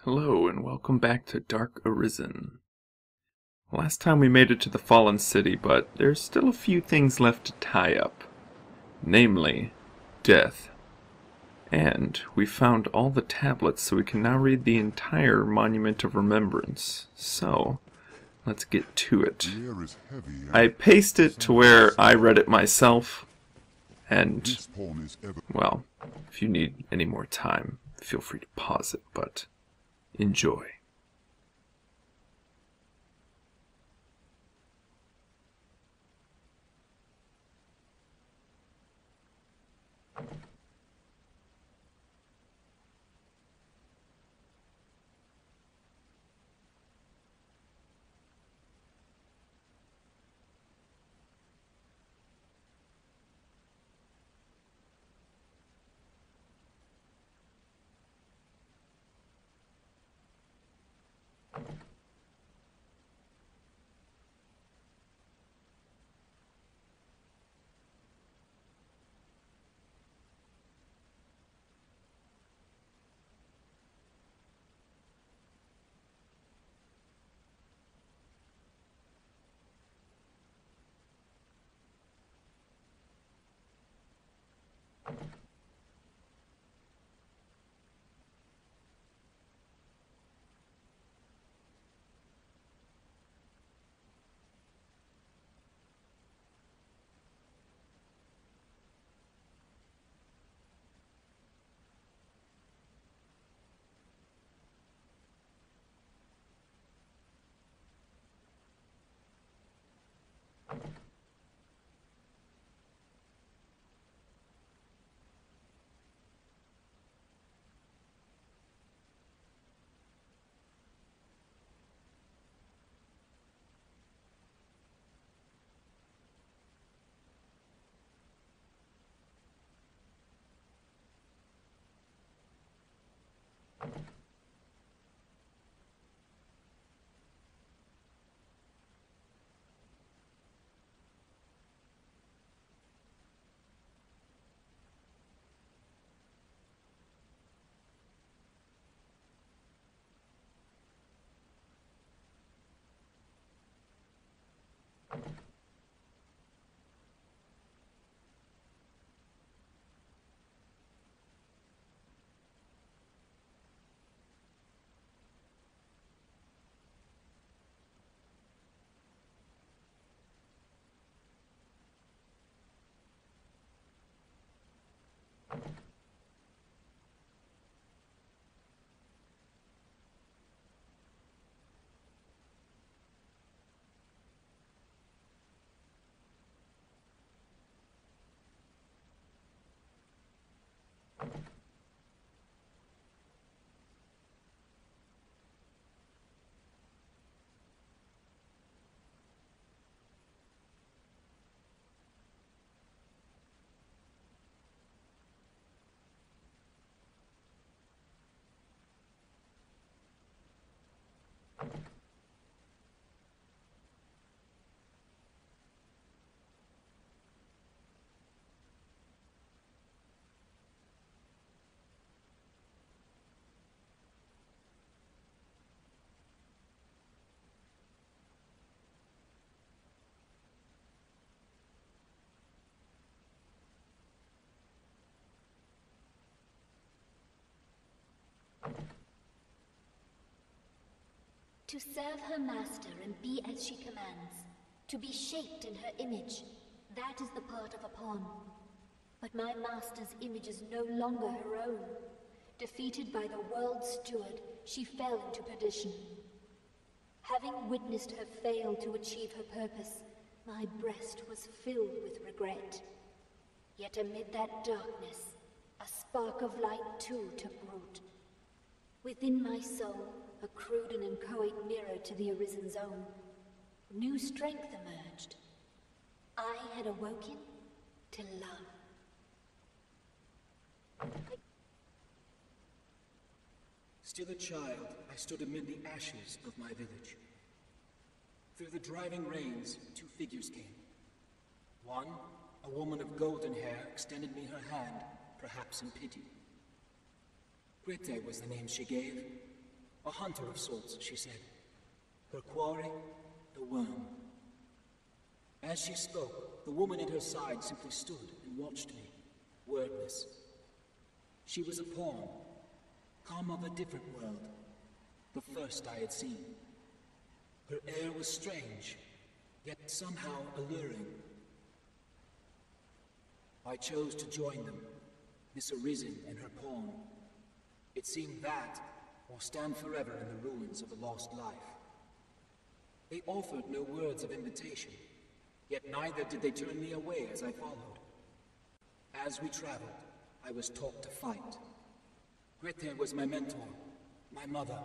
Hello and welcome back to Dark Arisen. Last time we made it to the Fallen City, but there's still a few things left to tie up. Namely, death. And we found all the tablets, so we can now read the entire Monument of Remembrance. So, let's get to it. I paced it to where I read it myself, and, well, if you need any more time, feel free to pause it, but enjoy. To serve her master and be as she commands, to be shaped in her image, that is the part of a pawn. But my master's image is no longer her own. Defeated by the world's steward, she fell into perdition. Having witnessed her fail to achieve her purpose, my breast was filled with regret. Yet amid that darkness, a spark of light too took root. Within my soul, a crude and inchoate mirror to the Arisen's own, new strength emerged. I had awoken to love. Still a child, I stood amid the ashes of my village. Through the driving rains, two figures came. One, a woman of golden hair, extended me her hand, perhaps in pity. Grete was the name she gave. A hunter of sorts, she said. Her quarry, the worm. As she spoke, the woman at her side simply stood and watched me, wordless. She was a pawn, come of a different world, the first I had seen. Her air was strange, yet somehow alluring. I chose to join them, this Arisen and her pawn. It seemed that, or stand forever in the ruins of a lost life. They offered no words of invitation, yet neither did they turn me away as I followed. As we traveled, I was taught to fight. Grete was my mentor, my mother.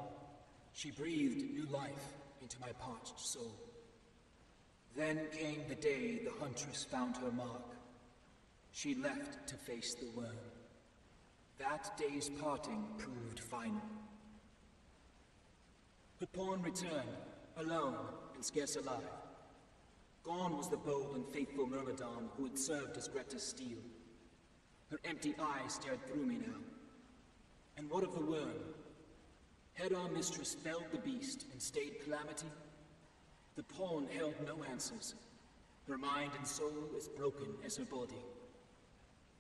She breathed new life into my parched soul. Then came the day the huntress found her mark. She left to face the worm. That day's parting proved final. Her pawn returned, alone and scarce alive. Gone was the bold and faithful Myrmidon who had served as Grete's steel. Her empty eyes stared through me now. And what of the worm? Had our mistress felled the beast and stayed calamity? The pawn held no answers. Her mind and soul as broken as her body.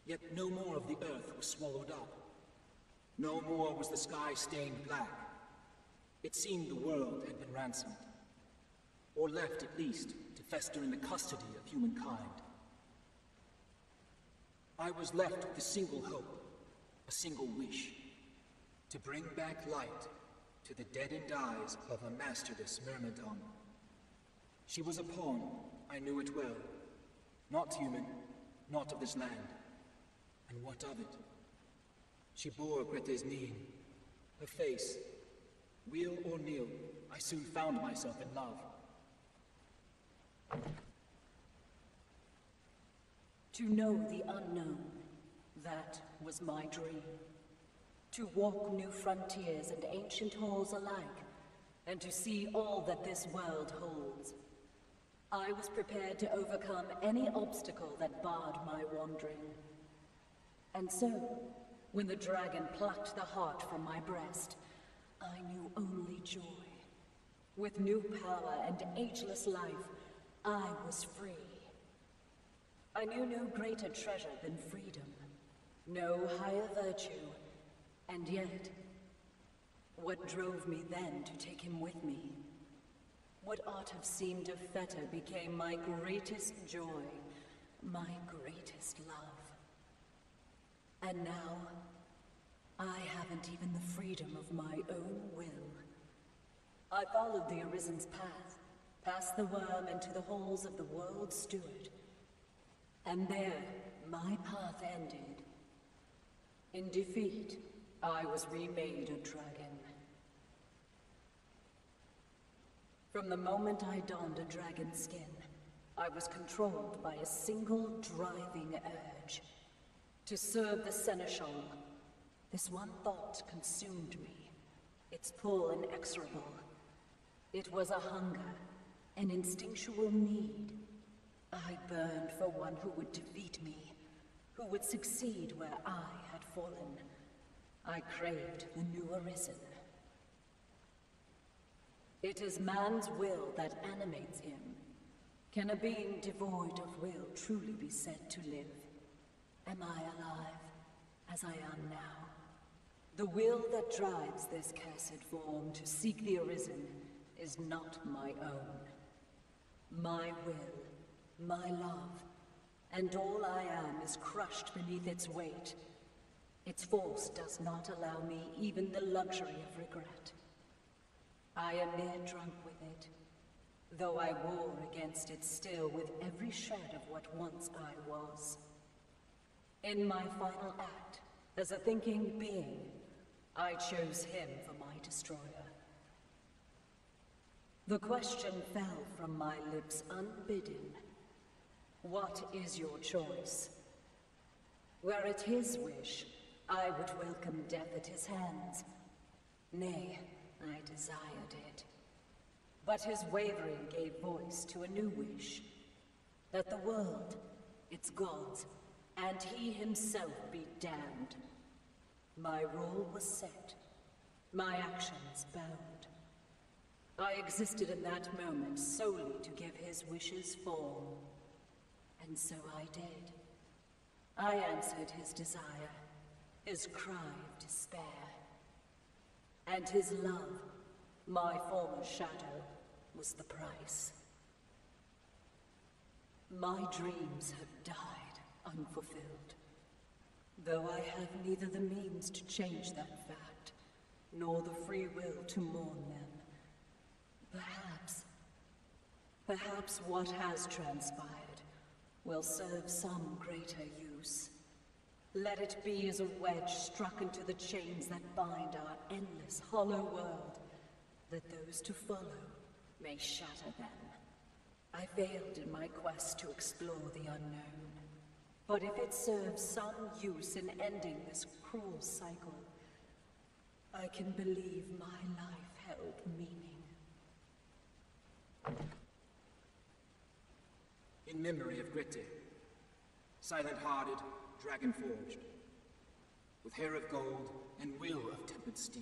Yet no more of the earth was swallowed up. No more was the sky stained black. It seemed the world had been ransomed. Or left at least to fester in the custody of humankind. I was left with a single hope, a single wish. To bring back light to the deadened eyes of a masterless Myrmidon. She was a pawn, I knew it well. Not human, not of this land. And what of it? She bore Grete's name, her face. Wheel or kneel, I soon found myself in love. To know the unknown, that was my dream. To walk new frontiers and ancient halls alike, and to see all that this world holds. I was prepared to overcome any obstacle that barred my wandering. And so, when the dragon plucked the heart from my breast, I knew only joy. With new power and ageless life, I was free. I knew no greater treasure than freedom, no higher virtue, and yet, what drove me then to take him with me? What ought have seemed a fetter became my greatest joy, my greatest love. And now, I haven't even the freedom of my own will. I followed the Arisen's path, past the worm into the halls of the World Steward. And there, my path ended. In defeat, I was remade a dragon. From the moment I donned a dragon skin, I was controlled by a single driving urge. To serve the Seneschal. This one thought consumed me, its pull inexorable. It was a hunger, an instinctual need. I burned for one who would defeat me, who would succeed where I had fallen. I craved the new Arisen. It is man's will that animates him. Can a being devoid of will truly be said to live? Am I alive, as I am now? The will that drives this cursed form to seek the Arisen is not my own. My will, my love, and all I am is crushed beneath its weight. Its force does not allow me even the luxury of regret. I am near drunk with it, though I war against it still with every shred of what once I was. In my final act, as a thinking being, I chose him for my destroyer. The question fell from my lips unbidden. What is your choice? Were it his wish, I would welcome death at his hands. Nay, I desired it. But his wavering gave voice to a new wish. That the world, its gods, and he himself be damned. My rule was set. my actions bound. I existed in that moment solely to give his wishes form. And so I did. I answered his desire, his cry of despair. And his love, my former shadow, was the price. My dreams have died unfulfilled, though I have neither the means to change that fact, nor the free will to mourn them. Perhaps what has transpired will serve some greater use. Let it be as a wedge struck into the chains that bind our endless hollow world, that those to follow may shatter them. I failed in my quest to explore the unknown, but if it serves some use in ending this cruel cycle, I can believe my life held meaning. In memory of Gritte, silent-hearted, dragon-forged, with hair of gold and will of tempered steel,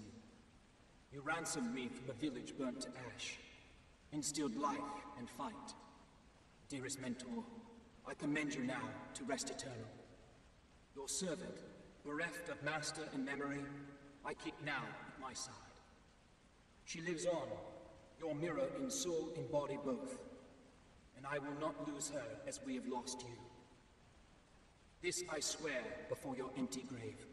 you ransomed me from a village burnt to ash, instilled life and fight. Dearest mentor, I commend you now to rest eternal. Your servant, bereft of master and memory, I keep now at my side. She lives on, your mirror in soul and body both, and I will not lose her as we have lost you. This I swear before your empty grave.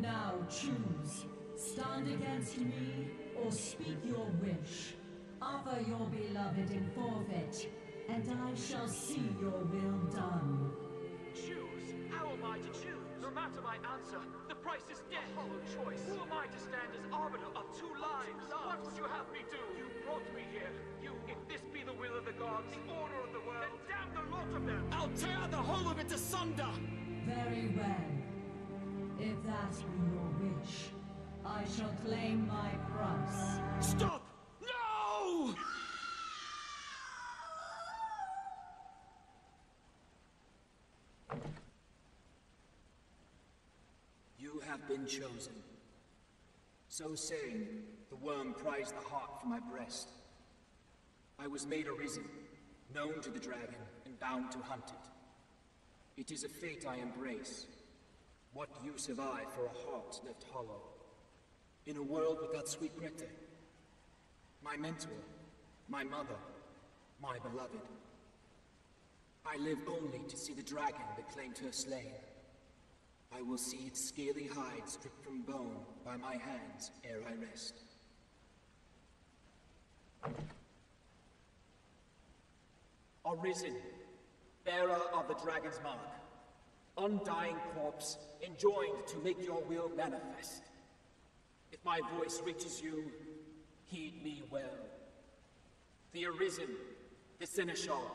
Now choose. Stand against me, or speak your wish. Offer your beloved in forfeit, and I shall see your will done. Choose? How am I to choose? No matter my answer, the price is death. A hollow choice. Who am I to stand as arbiter of two lives? What would you have me do? You brought me here. If this be the will of the gods, the order of the world, then damn the lot of them! I'll tear the whole of it asunder! Very well. If that be your wish, I shall claim my price. Stop! No! You have been chosen. So saying, the worm prized the heart from my breast. I was made arisen, known to the dragon, and bound to hunt it. It is a fate I embrace. What use have I for a heart left hollow? In a world without sweet Gritte, my mentor, my mother, my beloved. I live only to see the dragon that claimed her slain. I will see its scaly hide stripped from bone by my hands ere I rest. Arisen, bearer of the dragon's mark, undying corpse, enjoined to make your will manifest. If my voice reaches you, heed me well. The Arisen, the Seneschal,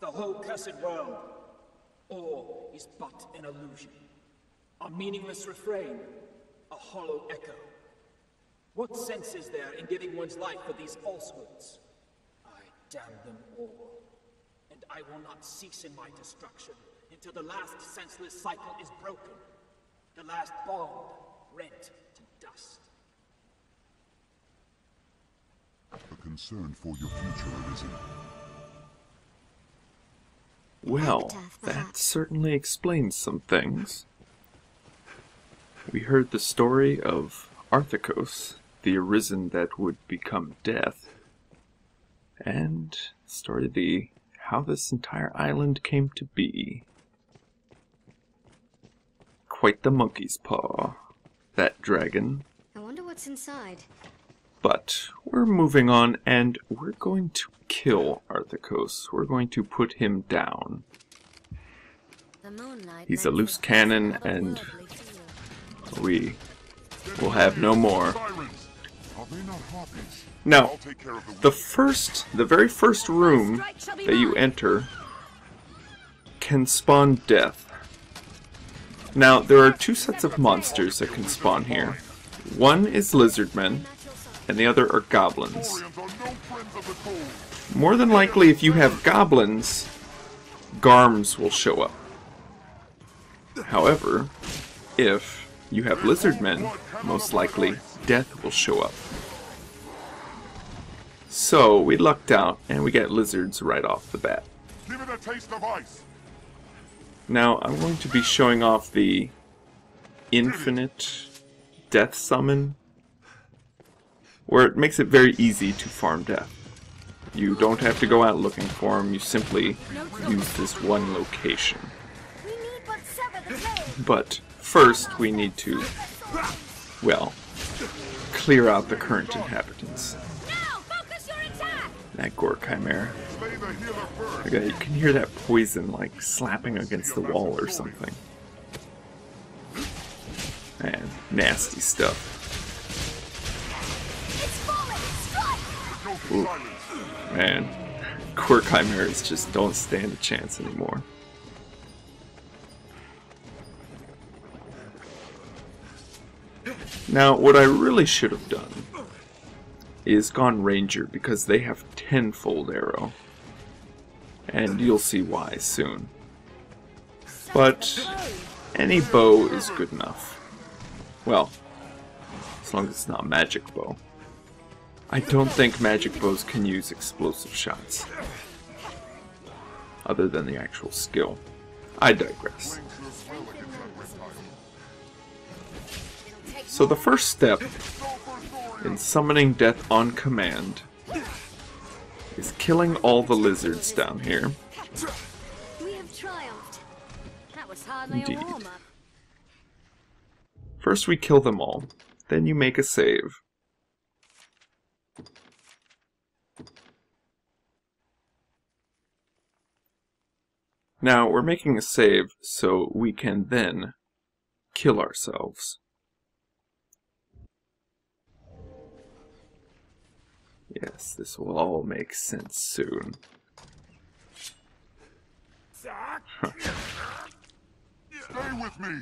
the whole cursed world, all is but an illusion. A meaningless refrain, a hollow echo. What sense is there in giving one's life for these falsehoods? I damn them all. And I will not cease in my destruction until the last senseless cycle is broken, the last bond rent to dust. A concern for your future, Arisen. Well, that certainly explains some things. We heard the story of Arthakos, the Arisen that would become Death, and the story of how this entire island came to be. Quite the monkey's paw, that dragon. I wonder what's inside. But we're moving on, and we're going to kill Arthakos. We're going to put him down. He's a loose cannon, and we will have no more. Now, the very first room that you enter can spawn death. Now, there are two sets of monsters that can spawn here. One is lizardmen, and the other are goblins. More than likely, if you have goblins, Garms will show up. However, if you have lizardmen, most likely death will show up. So we lucked out and we get lizards right off the bat. Give it a taste of ice. Now I'm going to be showing off the infinite death summon, where it makes it very easy to farm death. You don't have to go out looking for them, you simply use this one location. But first we need to, well, clear out the current inhabitants. That Gore Chimera. Okay, you can hear that poison like slapping against the wall or something. Man, nasty stuff. Ooh. Man, Gore Chimeras just don't stand a chance anymore. Now, what I really should have done is gone Ranger, because they have tenfold arrow. And you'll see why soon. But any bow is good enough. Well, as long as it's not magic bow. I don't think magic bows can use explosive shots, other than the actual skill. I digress. So the first step in summoning death on command is killing all the lizards down here. We have triumphed. That was hardly Indeed. a warm-up. First we kill them all, then you make a save. Now we're making a save so we can then kill ourselves. Yes, this will all make sense soon. Huh. Stay with me.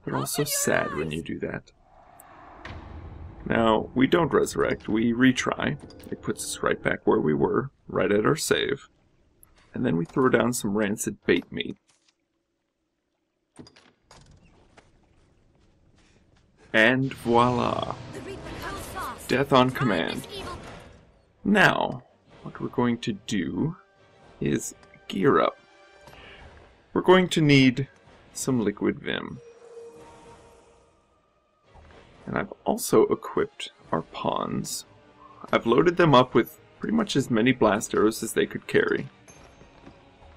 But also sad when you do that. Now, we don't resurrect, we retry. It puts us right back where we were, right at our save. And then we throw down some rancid bait meat. And voila! Death on command. Now, what we're going to do is gear up. We're going to need some liquid vim. And I've also equipped our pawns. I've loaded them up with pretty much as many blast arrows as they could carry.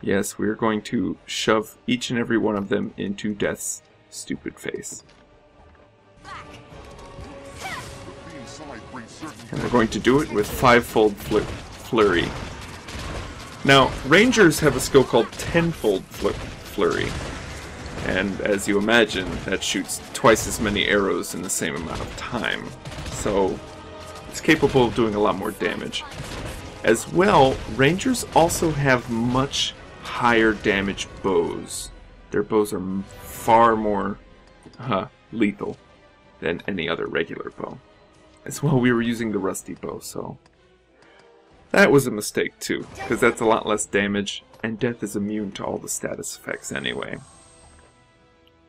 Yes, we're going to shove each and every one of them into Death's stupid face. And we're going to do it with fivefold flurry. Now, Rangers have a skill called tenfold flurry. And as you imagine, that shoots twice as many arrows in the same amount of time. So, it's capable of doing a lot more damage. As well, Rangers also have much higher damage bows. Their bows are far more lethal than any other regular bow. As well, we were using the rusty bow, so that was a mistake too, because that's a lot less damage, and Death is immune to all the status effects anyway.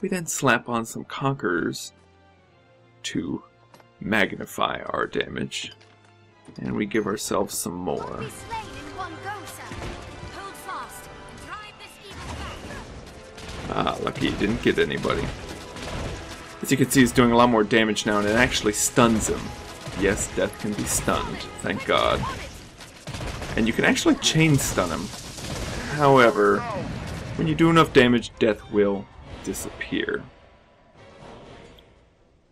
We then slap on some Conquerors to magnify our damage, and we give ourselves some more. Ah, lucky you didn't get anybody. As you can see, he's doing a lot more damage now, and it actually stuns him. Yes, Death can be stunned, thank God. And you can actually chain stun him. However, when you do enough damage, Death will disappear.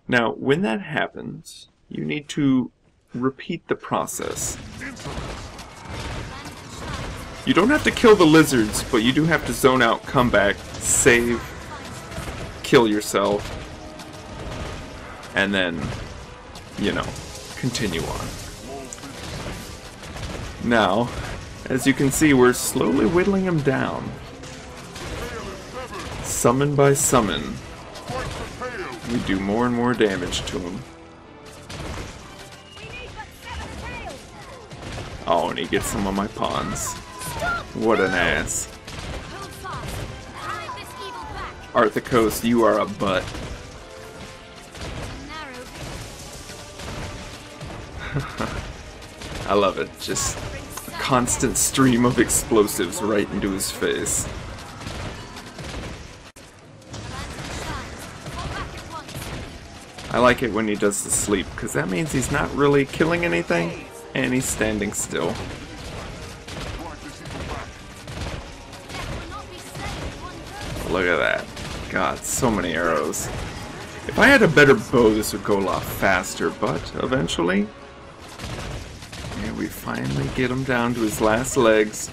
Now, when that happens, you need to repeat the process. You don't have to kill the lizards, but you do have to zone out, come back, save, kill yourself, and then, you know, continue on. Now, as you can see, we're slowly whittling him down. Summon by summon, we do more and more damage to him. Oh, and he gets some of my pawns. What an ass. Arthakos, you are a butt. I love it. Just a constant stream of explosives right into his face. I like it when he does the sleep, because that means he's not really killing anything, and he's standing still. Look at that. God, so many arrows. If I had a better bow, this would go a lot faster, but eventually... yeah, we finally get him down to his last legs.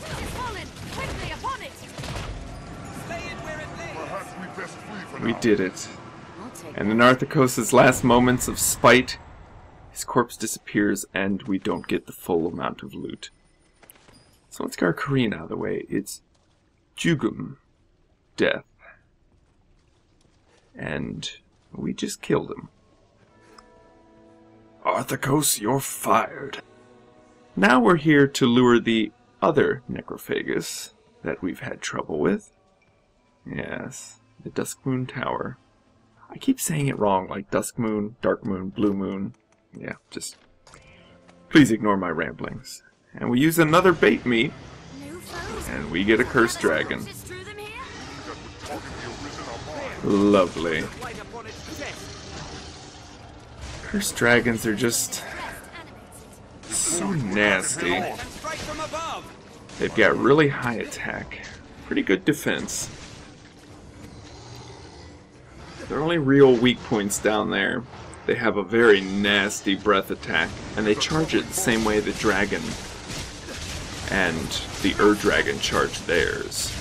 We did it. And in Arthakos' last moments of spite, his corpse disappears and we don't get the full amount of loot. So let's get our Korean out of the way. It's joogeum, death. And we just killed him. Arthakos, you're fired. Now we're here to lure the other necrophagus that we've had trouble with. Yes, the Duskmoon Tower. I keep saying it wrong, like Dusk Moon, Dark Moon, Blue Moon. Yeah, just please ignore my ramblings. And we use another bait meat, and we get a cursed dragon. Lovely. Cursed dragons are just so nasty. They've got really high attack, pretty good defense. Their only real weak points down there. They have a very nasty breath attack, and they charge it the same way the dragon and the Ur-Dragon charge theirs.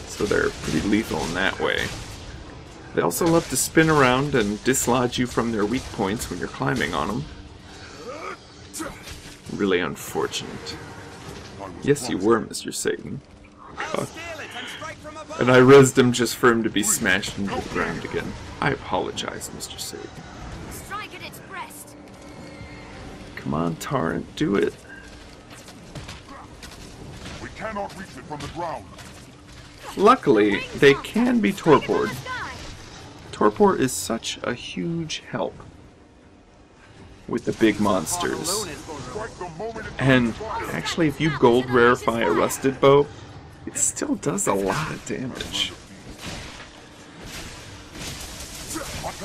So they're pretty lethal in that way. They also love to spin around and dislodge you from their weak points when you're climbing on them. Really unfortunate. Yes, you were, Mr. Satan. God. And I rezzed him just for him to be smashed into the ground again. I apologize, Mr. Satan. Strike at its breast. Come on, Torrent, do it. We cannot reach it from the ground. Luckily, they can be torpored. Torpor is such a huge help with the big monsters. And actually, if you gold rarefy a rusted bow, it still does a lot of damage.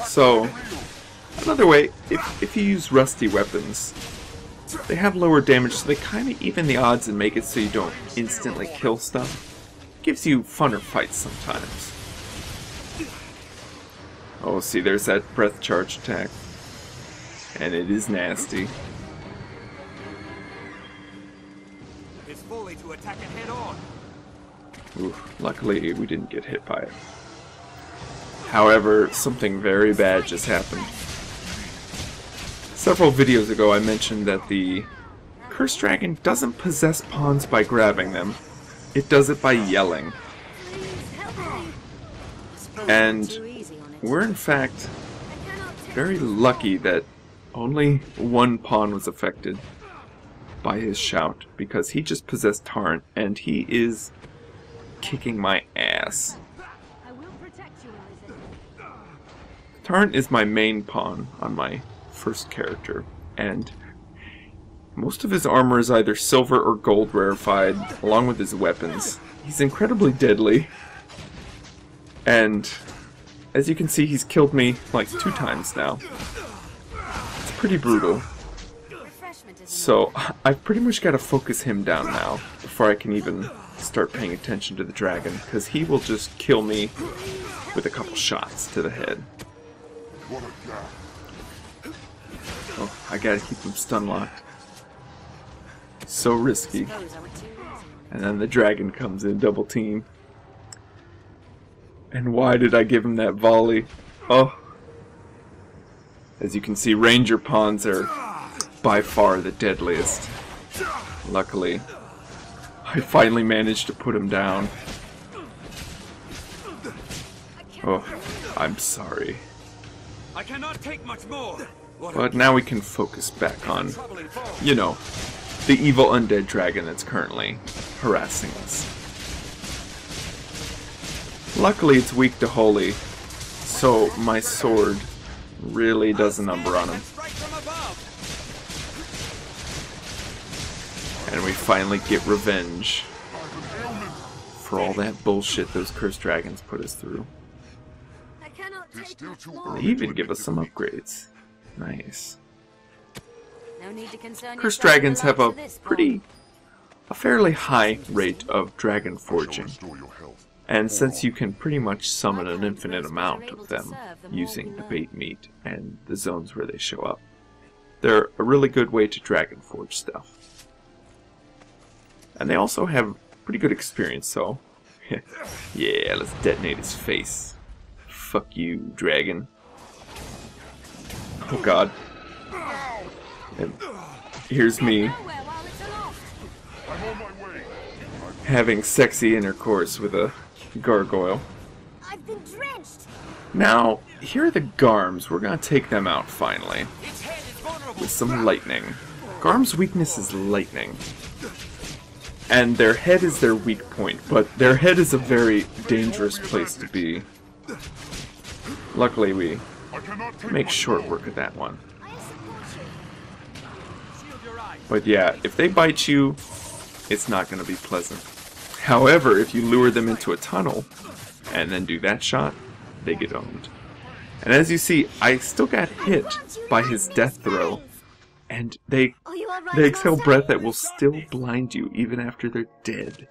So, another way, if you use rusty weapons, they have lower damage, so they kind of even the odds and make it so you don't instantly kill stuff. Gives you funner fights sometimes. Oh, see, there's that breath charge attack. And it is nasty. It's folly to attack it head on. Oof, luckily we didn't get hit by it. However, something very bad just happened. Several videos ago I mentioned that the Cursed Dragon doesn't possess pawns by grabbing them. It does it by yelling. And we're in fact very lucky that only one pawn was affected by his shout, because he just possessed Torrent and he is kicking my ass. Torrent is my main pawn on my first character, and most of his armor is either silver or gold rarefied, along with his weapons. He's incredibly deadly, and as you can see, he's killed me like 2 times now. It's pretty brutal. So I've pretty much got to focus him down now before I can even start paying attention to the dragon, because he will just kill me with a couple shots to the head. Oh, I gotta keep him stun locked. So risky. And then the dragon comes in, double team. And why did I give him that volley? Oh. As you can see, ranger pawns are by far the deadliest. Luckily, I finally managed to put him down. Oh, I'm sorry. I cannot take much more. But now we can focus back on, you know, the evil undead dragon that's currently harassing us. Luckily it's weak to holy, so my sword really does a number on him. And we finally get revenge for all that bullshit those cursed dragons put us through. I cannot take much They more. even give us some upgrades. Nice. No need to concern Cursed yourself dragons with the have likes a of this a fairly high rate of dragon I shall forging. restore your health. And since you can pretty much summon an infinite amount of them using the bait meat and the zones where they show up, they're a really good way to dragon forge stuff. And they also have pretty good experience, so yeah, let's detonate his face. Fuck you, dragon. Oh god. And here's me nowhere while it's aloft. I'm on my way. having sexy intercourse with a gargoyle. I've been drenched. Now, here are the Garms. We're gonna take them out finally. Its head is vulnerable. With some lightning. Garm's weakness is lightning. And their head is their weak point, but their head is a very dangerous place to be. Luckily, we I cannot take make much short more. work of that one. I support you. Shield your eyes. But yeah, if they bite you, it's not gonna be pleasant. However, if you lure them into a tunnel, and then do that shot, they get owned. And as you see, I still got hit by his death throw, and they Are you all right, exhale Master? breath that will still blind you even after they're dead.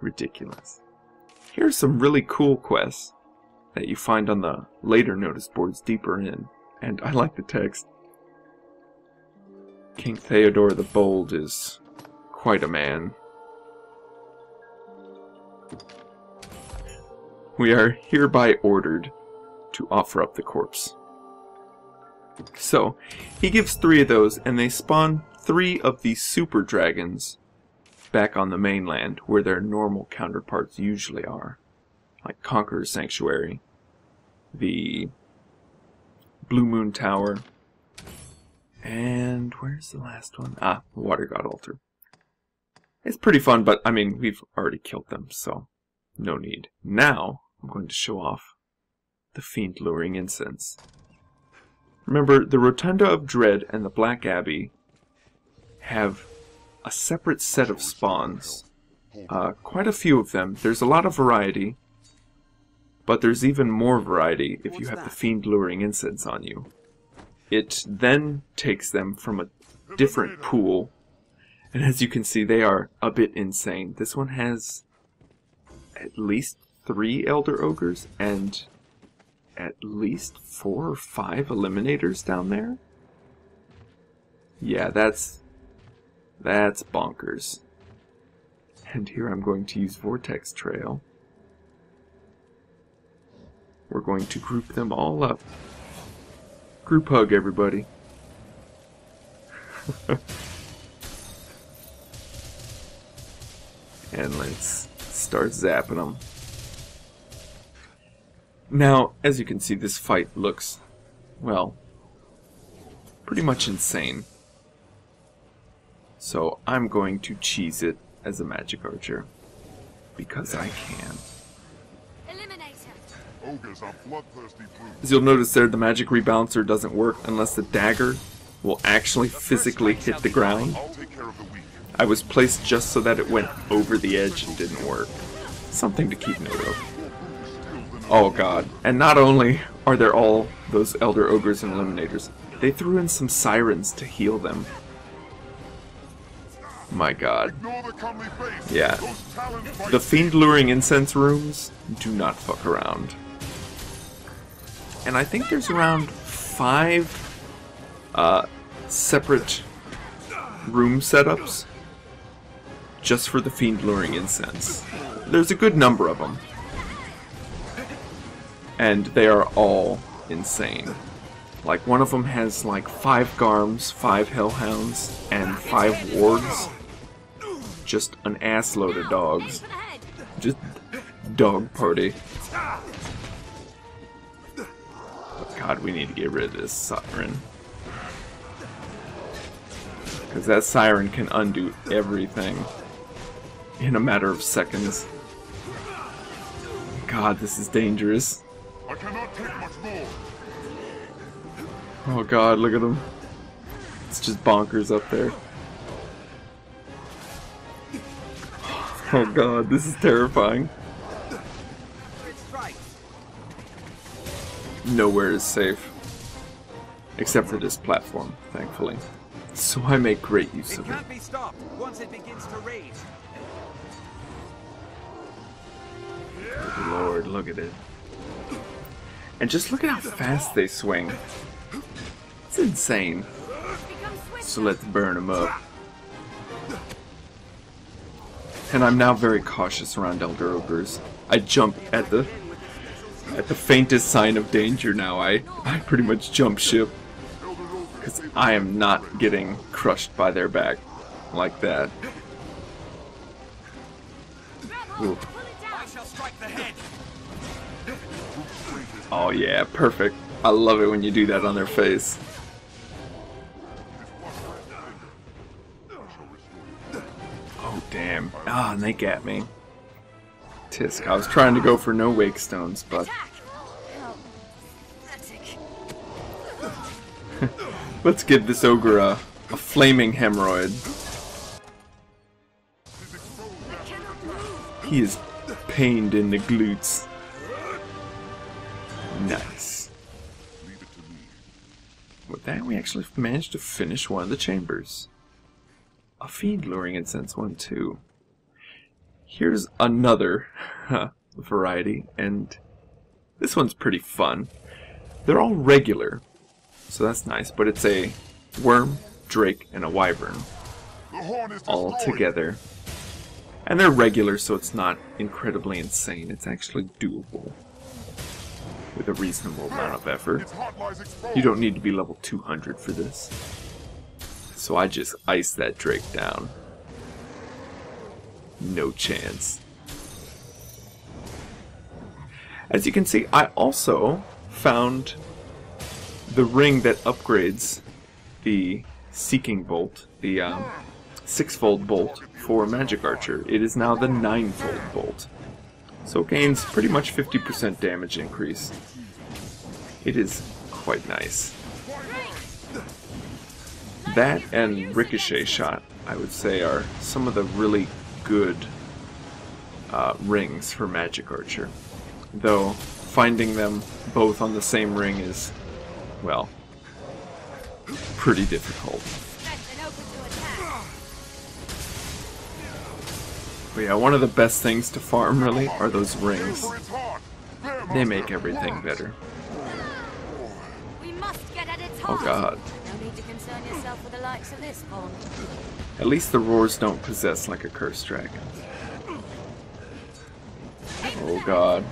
Ridiculous. Here's some really cool quests that you find on the later notice boards deeper in, and I like the text. King Theodore the Bold is quite a man. We are hereby ordered to offer up the corpse. So, he gives 3 of those, and they spawn 3 of these super dragons back on the mainland, where their normal counterparts usually are. Like Conqueror's Sanctuary, the Blue Moon Tower, and where's the last one? Ah, Water God Altar. It's pretty fun, but I mean, we've already killed them, so no need. Now, I'm going to show off the Fiend Luring Incense. Remember, the Rotunda of Dread and the Black Abbey have a separate set of spawns. Quite a few of them. There's a lot of variety, but there's even more variety if you have the Fiend Luring Incense on you. It then takes them from a different pool, and as you can see, they are a bit insane. This one has at least 3 Elder Ogres and at least 4 or 5 Eliminators down there. Yeah, that's bonkers. And here I'm going to use Vortex Trail. We're going to group them all up. Group hug, everybody. And let's start zapping them. Now, as you can see, this fight looks, well, pretty much insane. So I'm going to cheese it as a magic archer, because I can. Eliminator. Ogres are bloodthirsty brutes. As you'll notice there, the magic rebalancer doesn't work unless the dagger will actually physically hit the ground. I'll take care of the weak. I was placed just so that it went over the edge and didn't work. Something to keep note of. Oh god. And not only are there all those Elder Ogres and Eliminators, they threw in some Sirens to heal them. My god. Ignore the comely face. Yeah. Those talons bite The Fiend Luring Incense rooms do not fuck around. And I think there's around 5 separate room setups just for the Fiend Luring Incense. There's a good number of them. And they are all insane. Like, one of them has like 5 Garms, 5 Hellhounds, and 5 Wards. Just an assload of dogs. Just dog party. God, we need to get rid of this Siren. Because that siren can undo everything in a matter of seconds. God, this is dangerous. I cannot take much more. Oh God, look at him. It's just bonkers up there. Oh God, this is terrifying. Nowhere is safe. Except for this platform, thankfully. So I make great use of it. It can't be stopped once it begins to rage. Good Lord, look at it. And just look at how fast they swing. It's insane. So let's burn them up. And I'm now very cautious around Elder Ogres. I jump at the faintest sign of danger now. I pretty much jump ship. Because I am not getting crushed by their back like that. Ooh. Oh yeah, perfect. I love it when you do that on their face. Oh damn. Ah, and they got me. Tisk, I was trying to go for no wake stones, but... Let's give this ogre a flaming hemorrhoid. He is pained in the glutes. Nice. With that, we actually managed to finish one of the chambers. A fiend luring incense one too. Here's another variety, and this one's pretty fun. They're all regular, so that's nice, but it's a worm, drake, and a wyvern all together. And they're regular, so it's not incredibly insane. It's actually doable with a reasonable amount of effort. You don't need to be level 200 for this. So I just ice that drake down. No chance. As you can see, I also found the ring that upgrades the Seeking Bolt, the 6-fold bolt for Magic Archer. It is now the 9-fold bolt. So it gains pretty much 50% damage increase. It is quite nice. That and Ricochet Shot, I would say, are some of the really good rings for Magic Archer. Though, finding them both on the same ring is, well, pretty difficult. But yeah, one of the best things to farm, really, are those rings. They make everything better. Oh god. No need to concern yourself with the likes of this pawn. At least the roars don't possess like a cursed dragon. Oh god.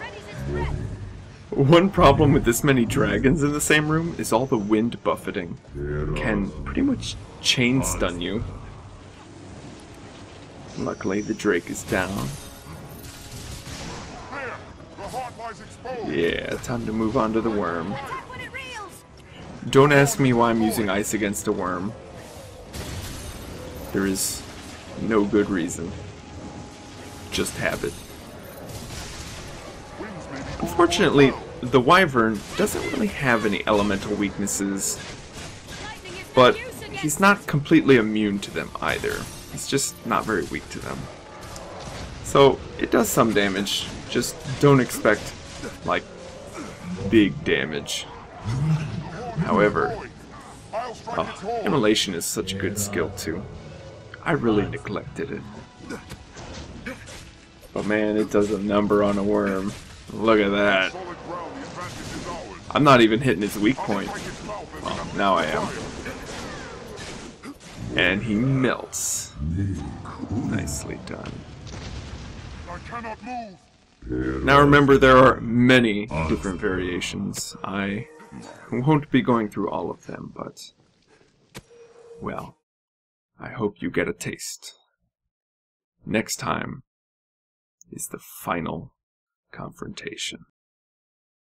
One problem with this many dragons in the same room is all the wind buffeting can pretty much chain stun you. Luckily the drake is down. Yeah, time to move on to the worm. Don't ask me why I'm using ice against a worm. There is no good reason. Just habit. Unfortunately, the wyvern doesn't really have any elemental weaknesses, but he's not completely immune to them either. He's just not very weak to them. So, it does some damage, just don't expect, like, big damage. However, Immolation is such a good skill too. I really neglected it. But man, it does a number on a worm. Look at that. I'm not even hitting his weak point. Well, now I am. And he melts. Nicely done. Now remember, there are many different variations. I won't be going through all of them, but, well, I hope you get a taste. Next time is the final confrontation.